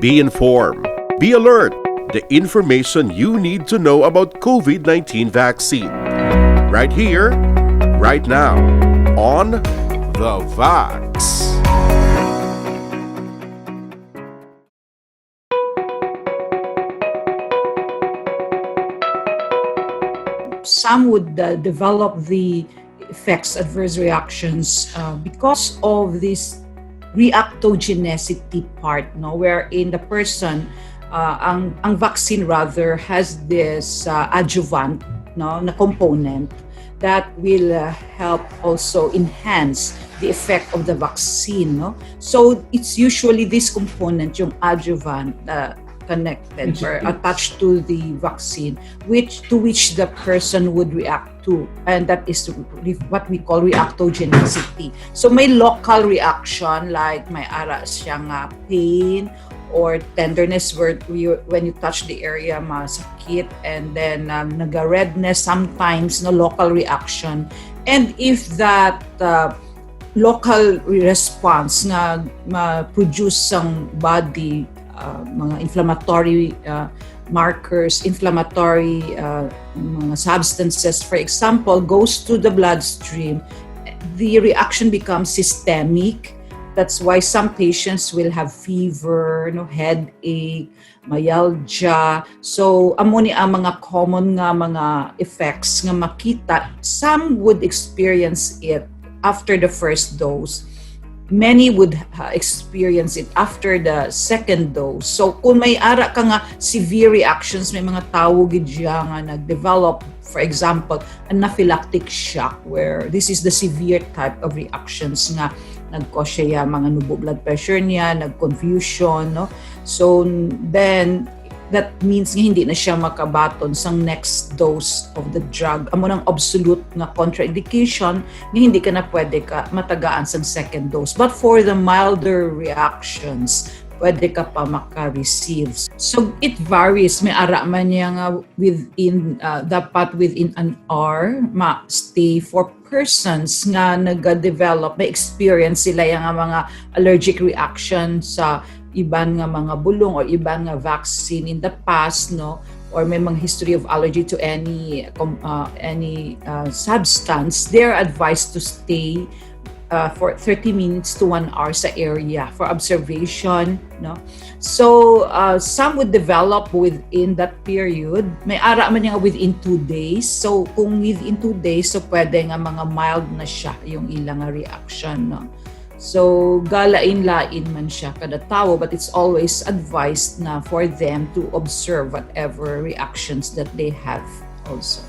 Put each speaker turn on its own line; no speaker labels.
Be informed. Be alert. The information you need to know about COVID-19 vaccine. Right here, right now, on The VAX.
Some would develop the effects, adverse reactions, because of this reactogenicity part, no, wherein the person, ang vaccine rather has this adjuvant, no, na component that will help also enhance the effect of the vaccine, no. So it's usually this component, yung adjuvant, connected or attached to the vaccine, which the person would react to, and that is what we call reactogenicity. So may local reaction, like may ara siyang pain or tenderness when you touch the area, masakit, and then naga-redness sometimes, no, local reaction. And if that local response na ma-produce ang body, mga inflammatory markers, inflammatory mga substances, for example, goes to the bloodstream, the reaction becomes systemic. That's why some patients will have fever, no, headache, myalgia. So amo ni ang mga common nga mga effects nga makita. Some would experience it after the first dose. Many would experience it after the second dose. So kung may ara ka nga severe reactions, may mga tao gid siya nga nag-develop, for example, anaphylactic shock, where this is the severe type of reactions nga nag-cause siya mga nubo blood pressure niya, nag-confusion, no? So then that means nga hindi na siya makabaton sang next dose of the drug. Amo nang absolute nga contraindication nga hindi ka na pwede ka matagaan sang second dose. But for the milder reactions, pwede ka pa maka-receive. So it varies. May ara man niya nga dapat within an hour ma-stay for persons nga nag-develop, may experience sila yung mga allergic reaction sa iban nga mga bulong or iban nga vaccine in the past, no, or may mga history of allergy to any substance, they're advised to stay for 30 minutes to 1 hour sa area for observation, no. So some would develop within that period. May ara man nga within 2 days. So kung within 2 days, so pwede nga mga mild na siya yung ilang reaction, no. So galain-lain man siya kada tao, but it's always advised na for them to observe whatever reactions that they have also.